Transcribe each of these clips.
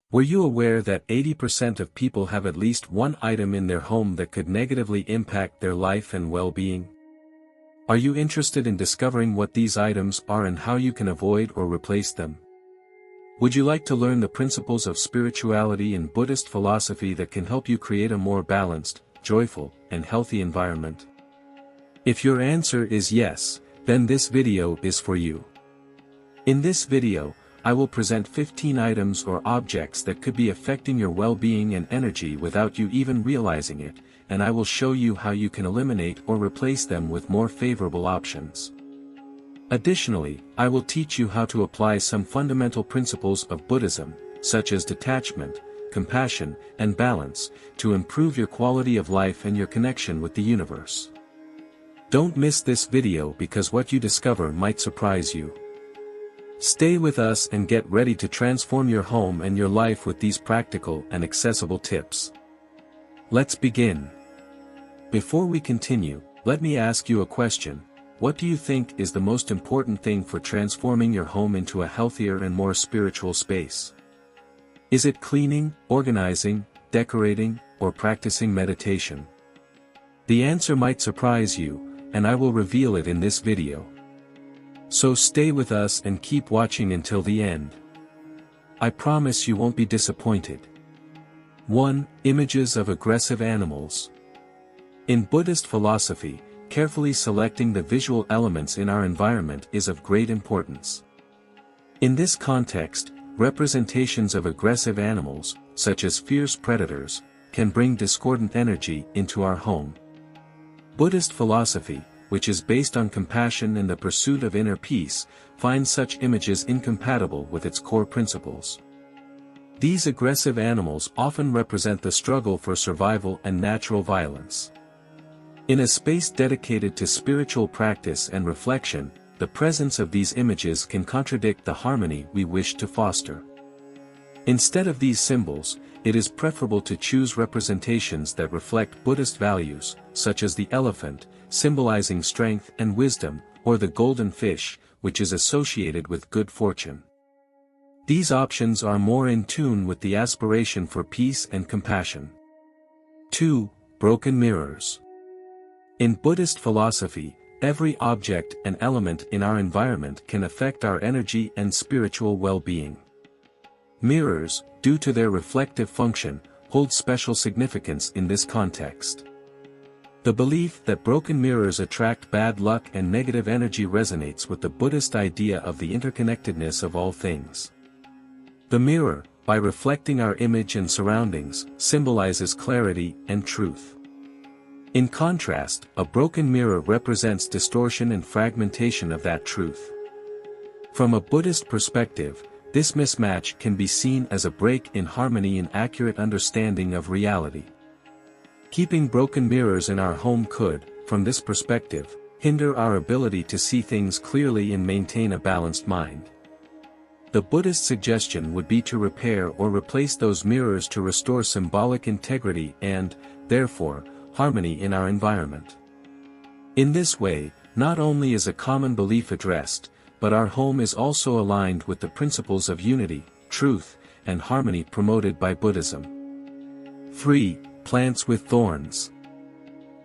Were you aware that 80% of people have at least one item in their home that could negatively impact their life and well-being? Are you interested in discovering what these items are and how you can avoid or replace them? Would you like to learn the principles of spirituality and Buddhist philosophy that can help you create a more balanced, joyful, and healthy environment? If your answer is yes, then this video is for you. In this video, I will present 15 items or objects that could be affecting your well-being and energy without you even realizing it, and I will show you how you can eliminate or replace them with more favorable options. Additionally, I will teach you how to apply some fundamental principles of Buddhism, such as detachment, compassion, and balance, to improve your quality of life and your connection with the universe. Don't miss this video because what you discover might surprise you. Stay with us and get ready to transform your home and your life with these practical and accessible tips. Let's begin. Before we continue, let me ask you a question. What do you think is the most important thing for transforming your home into a healthier and more spiritual space? Is it cleaning, organizing, decorating, or practicing meditation? The answer might surprise you, and I will reveal it in this video. So stay with us and keep watching until the end. I promise you won't be disappointed. 1. Images of aggressive animals. In Buddhist philosophy, carefully selecting the visual elements in our environment is of great importance. In this context, representations of aggressive animals, such as fierce predators, can bring discordant energy into our home. Buddhist philosophy, which is based on compassion and the pursuit of inner peace, finds such images incompatible with its core principles. These aggressive animals often represent the struggle for survival and natural violence. In a space dedicated to spiritual practice and reflection, the presence of these images can contradict the harmony we wish to foster. Instead of these symbols, it is preferable to choose representations that reflect Buddhist values, such as the elephant, symbolizing strength and wisdom, or the golden fish, which is associated with good fortune. These options are more in tune with the aspiration for peace and compassion. 2. Broken mirrors. In Buddhist philosophy, every object and element in our environment can affect our energy and spiritual well-being. Mirrors, due to their reflective function, hold special significance in this context. The belief that broken mirrors attract bad luck and negative energy resonates with the Buddhist idea of the interconnectedness of all things. The mirror, by reflecting our image and surroundings, symbolizes clarity and truth. In contrast, a broken mirror represents distortion and fragmentation of that truth. From a Buddhist perspective, this mismatch can be seen as a break in harmony and accurate understanding of reality. Keeping broken mirrors in our home could, from this perspective, hinder our ability to see things clearly and maintain a balanced mind. The Buddhist suggestion would be to repair or replace those mirrors to restore symbolic integrity and, therefore, harmony in our environment. In this way, not only is a common belief addressed, but our home is also aligned with the principles of unity, truth, and harmony promoted by Buddhism. 3. Plants with thorns.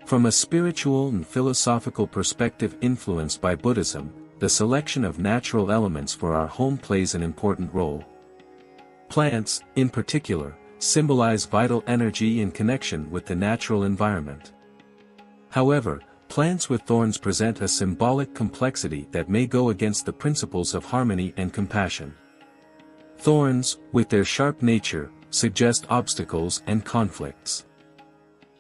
From a spiritual and philosophical perspective influenced by Buddhism, the selection of natural elements for our home plays an important role. Plants, in particular, symbolize vital energy and connection with the natural environment. However, plants with thorns present a symbolic complexity that may go against the principles of harmony and compassion. Thorns, with their sharp nature, suggest obstacles and conflicts.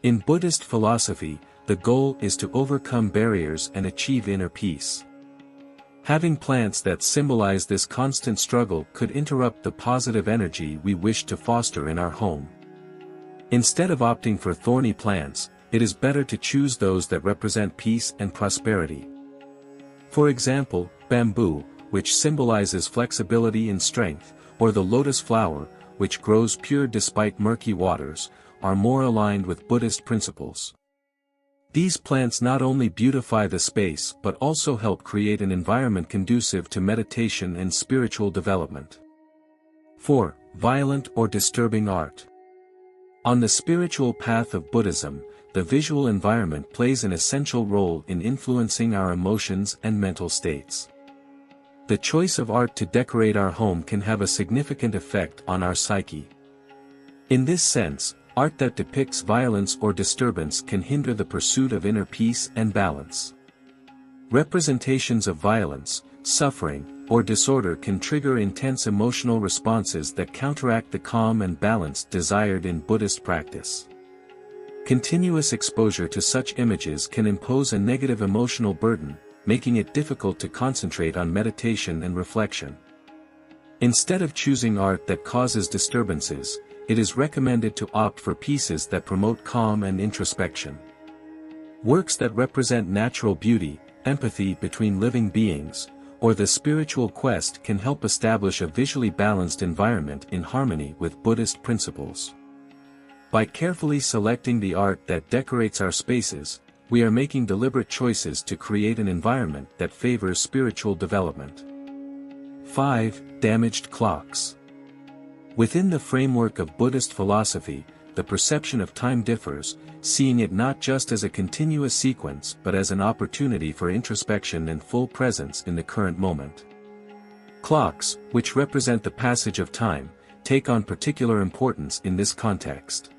In Buddhist philosophy, the goal is to overcome barriers and achieve inner peace. Having plants that symbolize this constant struggle could interrupt the positive energy we wish to foster in our home. Instead of opting for thorny plants, it is better to choose those that represent peace and prosperity. For example, bamboo, which symbolizes flexibility and strength, or the lotus flower, which grows pure despite murky waters, are more aligned with Buddhist principles. These plants not only beautify the space but also help create an environment conducive to meditation and spiritual development. 4. violent or disturbing art. On the spiritual path of Buddhism, the visual environment plays an essential role in influencing our emotions and mental states. The choice of art to decorate our home can have a significant effect on our psyche. In this sense, art that depicts violence or disturbance can hinder the pursuit of inner peace and balance. Representations of violence, suffering, or disorder can trigger intense emotional responses that counteract the calm and balance desired in Buddhist practice. Continuous exposure to such images can impose a negative emotional burden, making it difficult to concentrate on meditation and reflection. Instead of choosing art that causes disturbances, it is recommended to opt for pieces that promote calm and introspection. Works that represent natural beauty, empathy between living beings, or the spiritual quest can help establish a visually balanced environment in harmony with Buddhist principles. By carefully selecting the art that decorates our spaces, we are making deliberate choices to create an environment that favors spiritual development. 5. Damaged clocks. Within the framework of Buddhist philosophy, the perception of time differs, seeing it not just as a continuous sequence but as an opportunity for introspection and full presence in the current moment. Clocks, which represent the passage of time, take on particular importance in this context.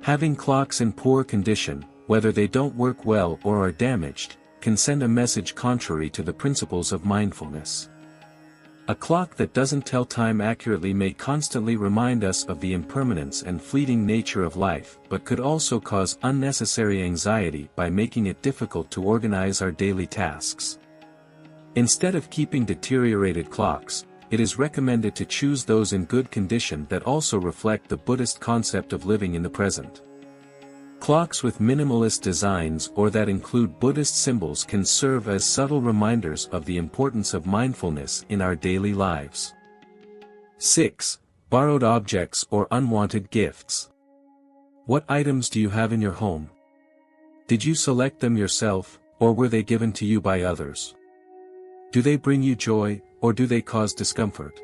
Having clocks in poor condition, whether they don't work well or are damaged, can send a message contrary to the principles of mindfulness. A clock that doesn't tell time accurately may constantly remind us of the impermanence and fleeting nature of life, but could also cause unnecessary anxiety by making it difficult to organize our daily tasks. Instead of keeping deteriorated clocks, it is recommended to choose those in good condition that also reflect the Buddhist concept of living in the present. Clocks with minimalist designs or that include Buddhist symbols can serve as subtle reminders of the importance of mindfulness in our daily lives. 6. Borrowed objects or unwanted gifts. What items do you have in your home? Did you select them yourself, or were they given to you by others? Do they bring you joy, or do they cause discomfort?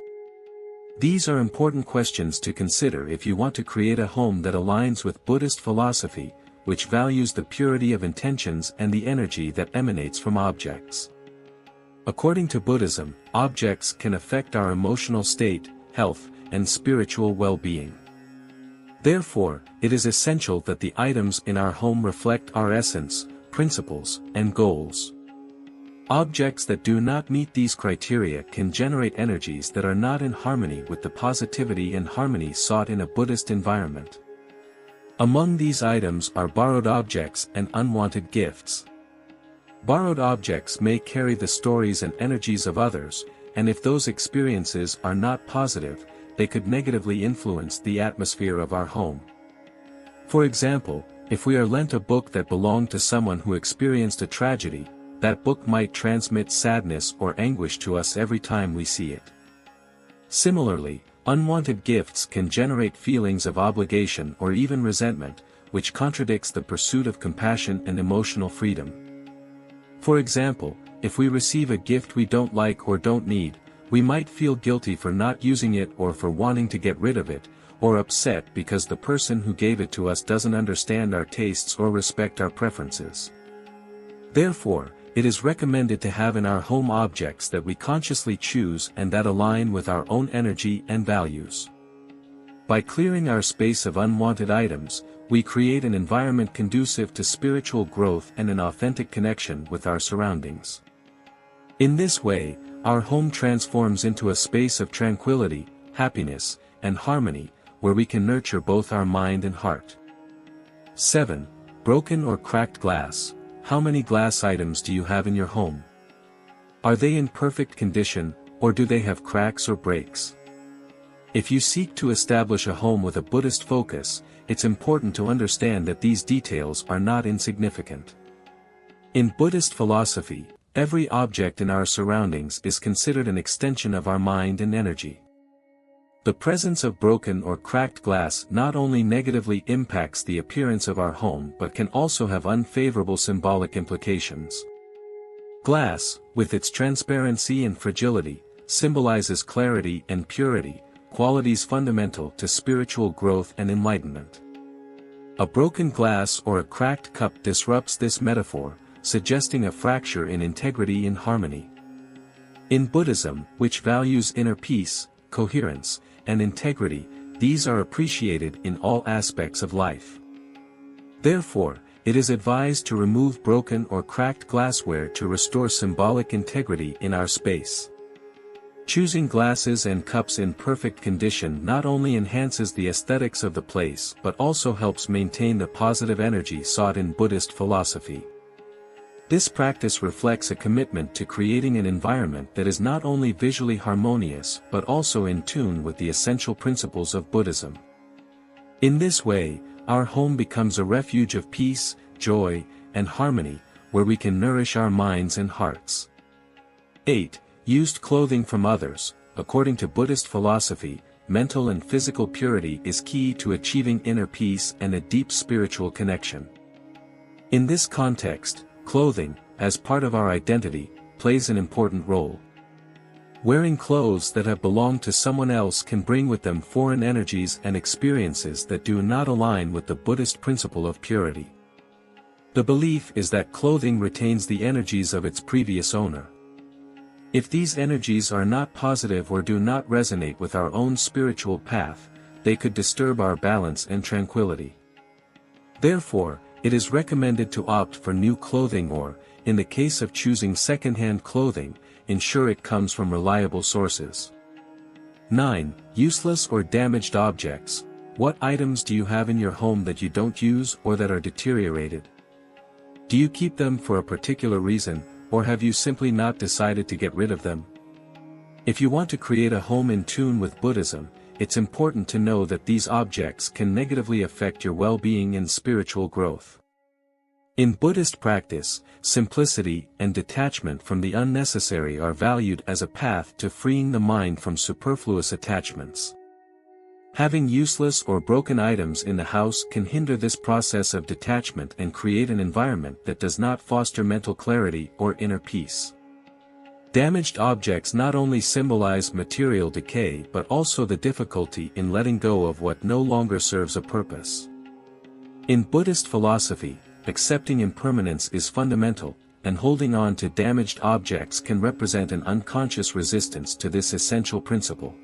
These are important questions to consider if you want to create a home that aligns with Buddhist philosophy, which values the purity of intentions and the energy that emanates from objects. According to Buddhism, objects can affect our emotional state, health, and spiritual well-being. Therefore, it is essential that the items in our home reflect our essence, principles, and goals. Objects that do not meet these criteria can generate energies that are not in harmony with the positivity and harmony sought in a Buddhist environment. Among these items are borrowed objects and unwanted gifts. Borrowed objects may carry the stories and energies of others, and if those experiences are not positive, they could negatively influence the atmosphere of our home. For example, if we are lent a book that belonged to someone who experienced a tragedy, that book might transmit sadness or anguish to us every time we see it. Similarly, unwanted gifts can generate feelings of obligation or even resentment, which contradicts the pursuit of compassion and emotional freedom. For example, if we receive a gift we don't like or don't need, we might feel guilty for not using it or for wanting to get rid of it, or upset because the person who gave it to us doesn't understand our tastes or respect our preferences. Therefore, it is recommended to have in our home objects that we consciously choose and that align with our own energy and values. By clearing our space of unwanted items, we create an environment conducive to spiritual growth and an authentic connection with our surroundings. In this way, our home transforms into a space of tranquility, happiness, and harmony, where we can nurture both our mind and heart. 7. Broken or cracked glass. How many glass items do you have in your home? Are they in perfect condition, or do they have cracks or breaks? If you seek to establish a home with a Buddhist focus, it's important to understand that these details are not insignificant. In Buddhist philosophy, every object in our surroundings is considered an extension of our mind and energy. The presence of broken or cracked glass not only negatively impacts the appearance of our home but can also have unfavorable symbolic implications. Glass, with its transparency and fragility, symbolizes clarity and purity, qualities fundamental to spiritual growth and enlightenment. A broken glass or a cracked cup disrupts this metaphor, suggesting a fracture in integrity and harmony. In Buddhism, which values inner peace, coherence, and integrity, these are appreciated in all aspects of life. Therefore, it is advised to remove broken or cracked glassware to restore symbolic integrity in our space. Choosing glasses and cups in perfect condition not only enhances the aesthetics of the place but also helps maintain the positive energy sought in Buddhist philosophy. This practice reflects a commitment to creating an environment that is not only visually harmonious but also in tune with the essential principles of Buddhism. In this way, our home becomes a refuge of peace, joy, and harmony, where we can nourish our minds and hearts. 8. Used clothing from others. According to Buddhist philosophy, mental and physical purity is key to achieving inner peace and a deep spiritual connection. In this context, clothing, as part of our identity, plays an important role. Wearing clothes that have belonged to someone else can bring with them foreign energies and experiences that do not align with the Buddhist principle of purity. The belief is that clothing retains the energies of its previous owner. If these energies are not positive or do not resonate with our own spiritual path, they could disturb our balance and tranquility. Therefore, it is recommended to opt for new clothing or, in the case of choosing secondhand clothing, ensure it comes from reliable sources. 9. Useless or damaged objects. What items do you have in your home that you don't use or that are deteriorated? Do you keep them for a particular reason, or have you simply not decided to get rid of them? If you want to create a home in tune with Buddhism, it's important to know that these objects can negatively affect your well-being and spiritual growth. In Buddhist practice, simplicity and detachment from the unnecessary are valued as a path to freeing the mind from superfluous attachments. Having useless or broken items in the house can hinder this process of detachment and create an environment that does not foster mental clarity or inner peace. Damaged objects not only symbolize material decay but also the difficulty in letting go of what no longer serves a purpose. In Buddhist philosophy, accepting impermanence is fundamental, and holding on to damaged objects can represent an unconscious resistance to this essential principle.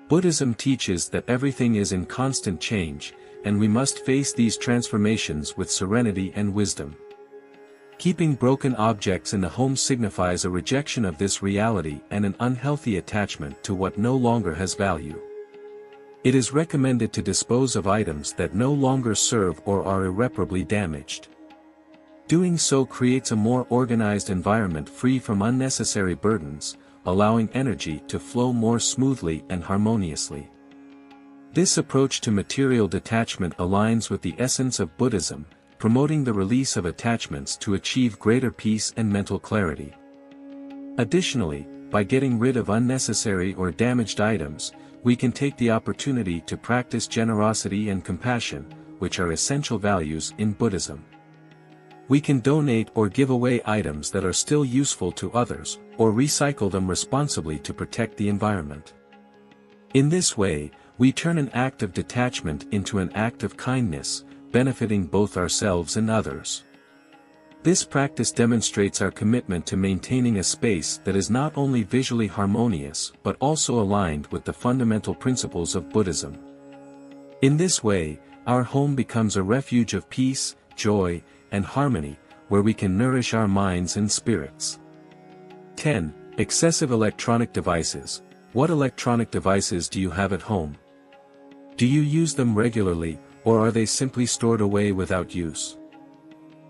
Buddhism teaches that everything is in constant change, and we must face these transformations with serenity and wisdom. Keeping broken objects in the home signifies a rejection of this reality and an unhealthy attachment to what no longer has value. It is recommended to dispose of items that no longer serve or are irreparably damaged. Doing so creates a more organized environment free from unnecessary burdens, allowing energy to flow more smoothly and harmoniously. This approach to material detachment aligns with the essence of Buddhism, promoting the release of attachments to achieve greater peace and mental clarity. Additionally, by getting rid of unnecessary or damaged items, we can take the opportunity to practice generosity and compassion, which are essential values in Buddhism. We can donate or give away items that are still useful to others, or recycle them responsibly to protect the environment. In this way, we turn an act of detachment into an act of kindness, benefiting both ourselves and others. This practice demonstrates our commitment to maintaining a space that is not only visually harmonious but also aligned with the fundamental principles of Buddhism. In this way, our home becomes a refuge of peace, joy, and harmony, where we can nourish our minds and spirits. 10. Excessive electronic devices. What electronic devices do you have at home? Do you use them regularly, or are they simply stored away without use?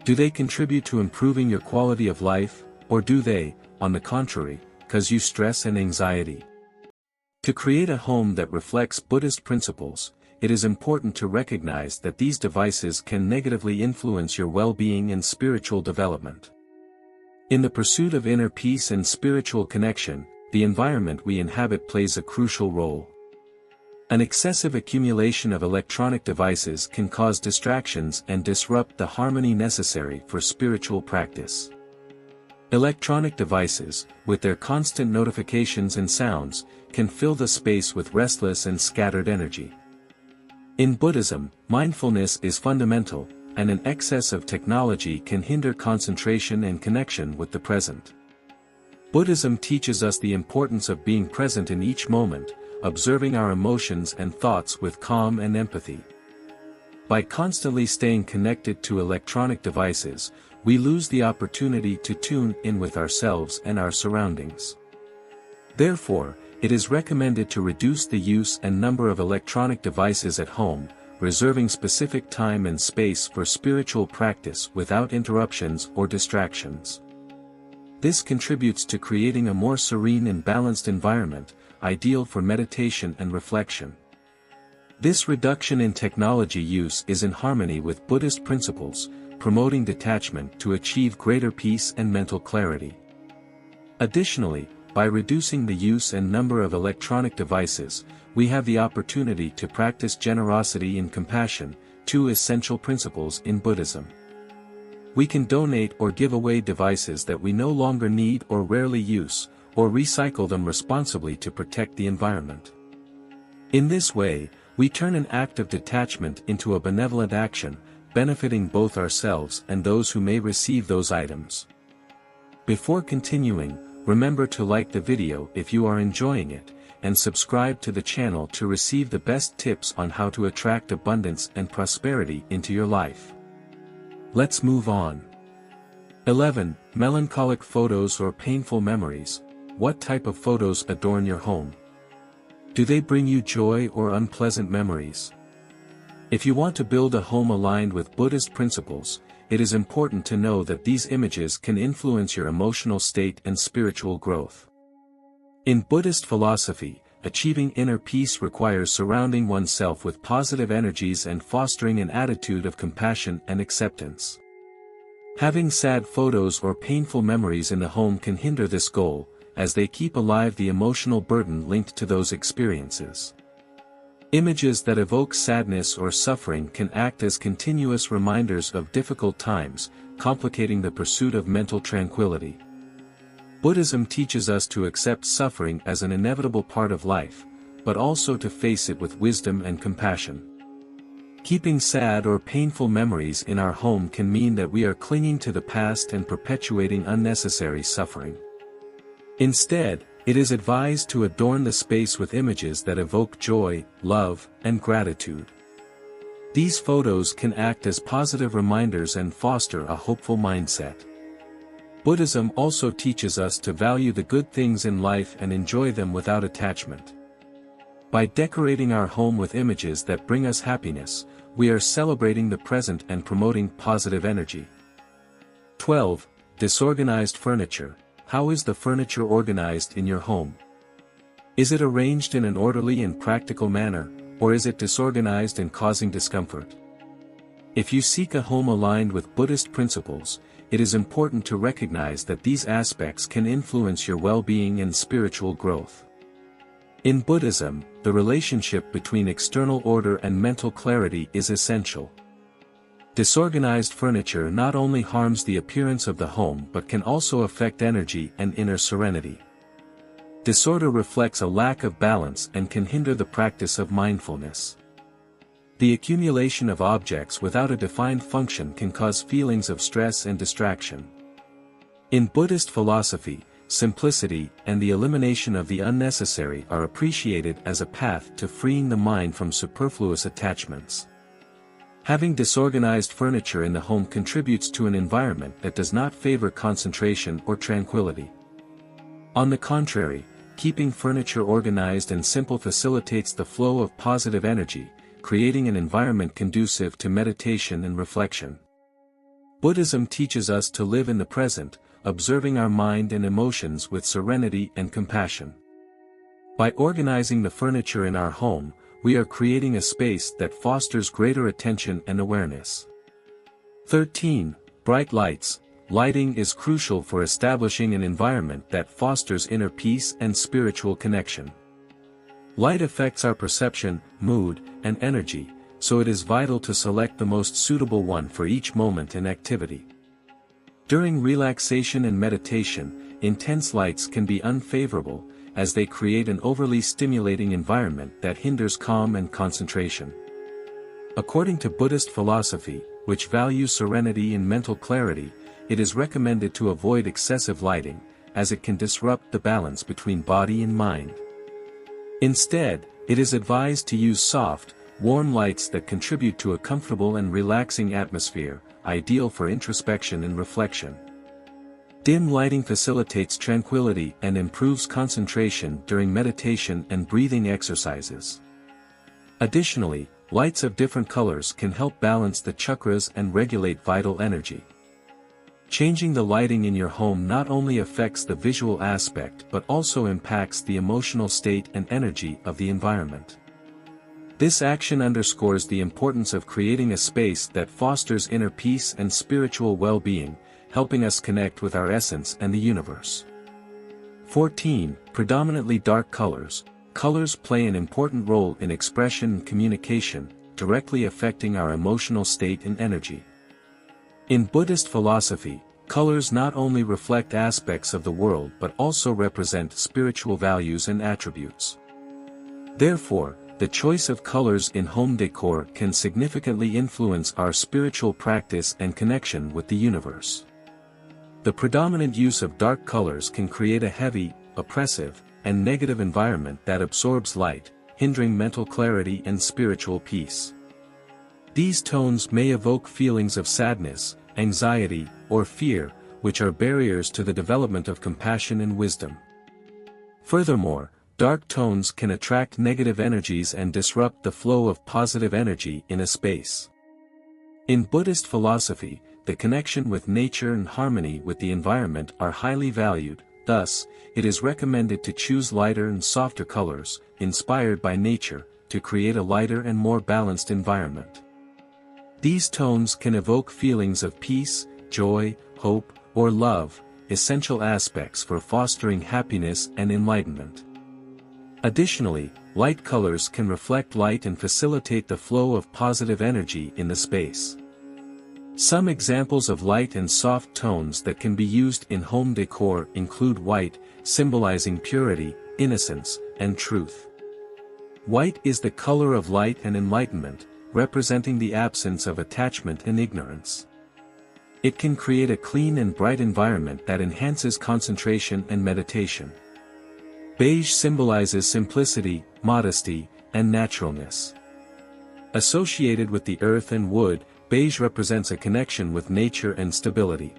Do they contribute to improving your quality of life, or do they, on the contrary, cause you stress and anxiety? To create a home that reflects Buddhist principles, it is important to recognize that these devices can negatively influence your well-being and spiritual development. In the pursuit of inner peace and spiritual connection, the environment we inhabit plays a crucial role. An excessive accumulation of electronic devices can cause distractions and disrupt the harmony necessary for spiritual practice. Electronic devices, with their constant notifications and sounds, can fill the space with restless and scattered energy. In Buddhism, mindfulness is fundamental, and an excess of technology can hinder concentration and connection with the present. Buddhism teaches us the importance of being present in each moment, observing our emotions and thoughts with calm and empathy. By constantly staying connected to electronic devices, we lose the opportunity to tune in with ourselves and our surroundings. Therefore, it is recommended to reduce the use and number of electronic devices at home, reserving specific time and space for spiritual practice without interruptions or distractions. This contributes to creating a more serene and balanced environment, ideal for meditation and reflection. This reduction in technology use is in harmony with Buddhist principles, promoting detachment to achieve greater peace and mental clarity. Additionally, by reducing the use and number of electronic devices, we have the opportunity to practice generosity and compassion, two essential principles in Buddhism. We can donate or give away devices that we no longer need or rarely use, or recycle them responsibly to protect the environment. In this way, we turn an act of detachment into a benevolent action, benefiting both ourselves and those who may receive those items. Before continuing, remember to like the video if you are enjoying it, and subscribe to the channel to receive the best tips on how to attract abundance and prosperity into your life. Let's move on. 11. Melancholic photos or painful memories. What type of photos adorn your home? Do they bring you joy or unpleasant memories? If you want to build a home aligned with Buddhist principles, it is important to know that these images can influence your emotional state and spiritual growth. In Buddhist philosophy, achieving inner peace requires surrounding oneself with positive energies and fostering an attitude of compassion and acceptance. Having sad photos or painful memories in the home can hinder this goal, as they keep alive the emotional burden linked to those experiences. Images that evoke sadness or suffering can act as continuous reminders of difficult times, complicating the pursuit of mental tranquility. Buddhism teaches us to accept suffering as an inevitable part of life, but also to face it with wisdom and compassion. Keeping sad or painful memories in our home can mean that we are clinging to the past and perpetuating unnecessary suffering. Instead, it is advised to adorn the space with images that evoke joy, love, and gratitude. These photos can act as positive reminders and foster a hopeful mindset. Buddhism also teaches us to value the good things in life and enjoy them without attachment. By decorating our home with images that bring us happiness, we are celebrating the present and promoting positive energy. 12. Disorganized furniture. How is the furniture organized in your home? Is it arranged in an orderly and practical manner, or is it disorganized and causing discomfort? If you seek a home aligned with Buddhist principles, it is important to recognize that these aspects can influence your well-being and spiritual growth. In Buddhism, the relationship between external order and mental clarity is essential. Disorganized furniture not only harms the appearance of the home but can also affect energy and inner serenity. Disorder reflects a lack of balance and can hinder the practice of mindfulness. The accumulation of objects without a defined function can cause feelings of stress and distraction. In Buddhist philosophy, simplicity and the elimination of the unnecessary are appreciated as a path to freeing the mind from superfluous attachments. Having disorganized furniture in the home contributes to an environment that does not favor concentration or tranquility. On the contrary, keeping furniture organized and simple facilitates the flow of positive energy, creating an environment conducive to meditation and reflection. Buddhism teaches us to live in the present, observing our mind and emotions with serenity and compassion. By organizing the furniture in our home, we are creating a space that fosters greater attention and awareness. 13. Bright lights. Lighting is crucial for establishing an environment that fosters inner peace and spiritual connection. Light affects our perception, mood, and energy, so it is vital to select the most suitable one for each moment and activity. During relaxation and meditation, intense lights can be unfavorable, as they create an overly stimulating environment that hinders calm and concentration. According to Buddhist philosophy, which values serenity and mental clarity, it is recommended to avoid excessive lighting, as it can disrupt the balance between body and mind. Instead, it is advised to use soft, warm lights that contribute to a comfortable and relaxing atmosphere, ideal for introspection and reflection. Dim lighting facilitates tranquility and improves concentration during meditation and breathing exercises. Additionally, lights of different colors can help balance the chakras and regulate vital energy. Changing the lighting in your home not only affects the visual aspect but also impacts the emotional state and energy of the environment. This action underscores the importance of creating a space that fosters inner peace and spiritual well-being, helping us connect with our essence and the universe. 14. Predominantly dark colors. Colors play an important role in expression and communication, directly affecting our emotional state and energy. In Buddhist philosophy, colors not only reflect aspects of the world but also represent spiritual values and attributes. Therefore, the choice of colors in home decor can significantly influence our spiritual practice and connection with the universe. The predominant use of dark colors can create a heavy, oppressive, and negative environment that absorbs light, hindering mental clarity and spiritual peace. These tones may evoke feelings of sadness, anxiety, or fear, which are barriers to the development of compassion and wisdom. Furthermore, dark tones can attract negative energies and disrupt the flow of positive energy in a space. In Buddhist philosophy, the connection with nature and harmony with the environment are highly valued, thus, it is recommended to choose lighter and softer colors, inspired by nature, to create a lighter and more balanced environment. These tones can evoke feelings of peace, joy, hope, or love, essential aspects for fostering happiness and enlightenment. Additionally, light colors can reflect light and facilitate the flow of positive energy in the space. Some examples of light and soft tones that can be used in home decor include white, symbolizing purity, innocence, and truth. White is the color of light and enlightenment, representing the absence of attachment and ignorance. It can create a clean and bright environment that enhances concentration and meditation. Beige symbolizes simplicity, modesty, and naturalness. Associated with the earth and wood, beige represents a connection with nature and stability.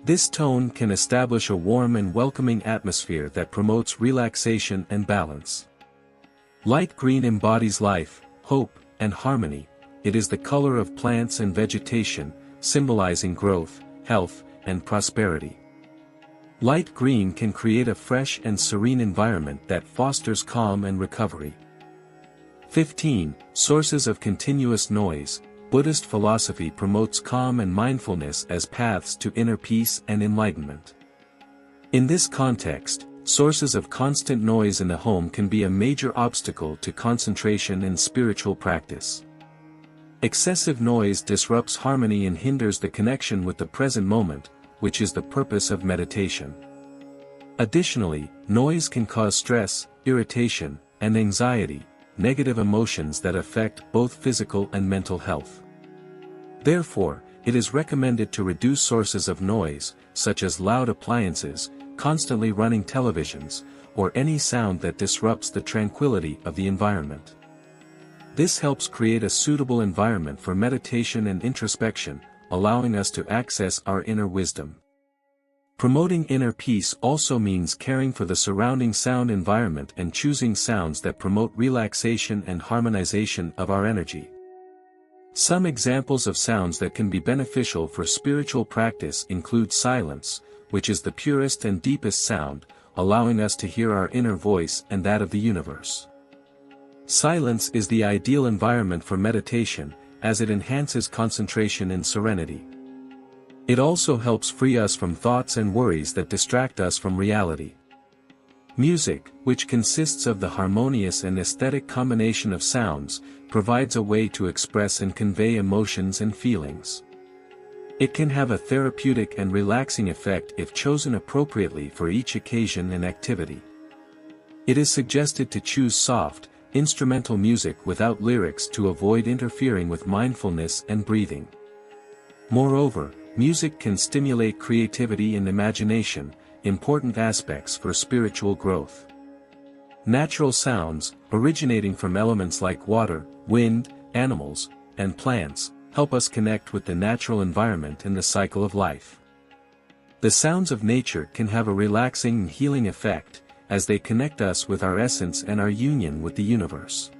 This tone can establish a warm and welcoming atmosphere that promotes relaxation and balance. Light green embodies life, hope, and harmony. It is the color of plants and vegetation, symbolizing growth, health, and prosperity. Light green can create a fresh and serene environment that fosters calm and recovery. 15. Sources of continuous noise. Buddhist philosophy promotes calm and mindfulness as paths to inner peace and enlightenment. In this context, sources of constant noise in the home can be a major obstacle to concentration and spiritual practice. Excessive noise disrupts harmony and hinders the connection with the present moment, which is the purpose of meditation. Additionally, noise can cause stress, irritation, and anxiety, negative emotions that affect both physical and mental health. Therefore, it is recommended to reduce sources of noise, such as loud appliances, constantly running televisions, or any sound that disrupts the tranquility of the environment. This helps create a suitable environment for meditation and introspection, allowing us to access our inner wisdom. Promoting inner peace also means caring for the surrounding sound environment and choosing sounds that promote relaxation and harmonization of our energy. Some examples of sounds that can be beneficial for spiritual practice include silence, which is the purest and deepest sound, allowing us to hear our inner voice and that of the universe. Silence is the ideal environment for meditation, as it enhances concentration and serenity. It also helps free us from thoughts and worries that distract us from reality. Music, which consists of the harmonious and aesthetic combination of sounds, provides a way to express and convey emotions and feelings. It can have a therapeutic and relaxing effect if chosen appropriately for each occasion and activity. It is suggested to choose soft, instrumental music without lyrics to avoid interfering with mindfulness and breathing. Moreover, music can stimulate creativity and imagination, important aspects for spiritual growth. Natural sounds, originating from elements like water, wind, animals, and plants, help us connect with the natural environment and the cycle of life. The sounds of nature can have a relaxing and healing effect, as they connect us with our essence and our union with the universe.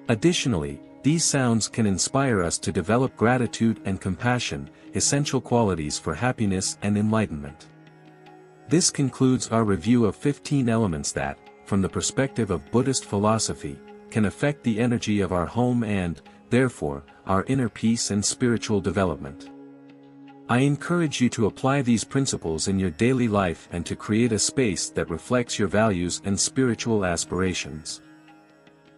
Additionally, these sounds can inspire us to develop gratitude and compassion, essential qualities for happiness and enlightenment. This concludes our review of 15 elements that, from the perspective of Buddhist philosophy, can affect the energy of our home and, therefore, our inner peace and spiritual development. I encourage you to apply these principles in your daily life and to create a space that reflects your values and spiritual aspirations.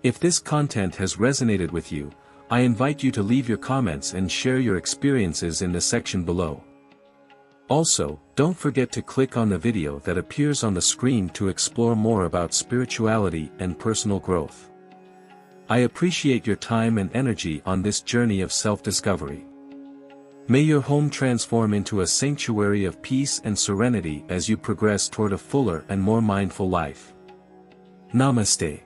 If this content has resonated with you, I invite you to leave your comments and share your experiences in the section below. Also, don't forget to click on the video that appears on the screen to explore more about spirituality and personal growth. I appreciate your time and energy on this journey of self-discovery. May your home transform into a sanctuary of peace and serenity as you progress toward a fuller and more mindful life. Namaste.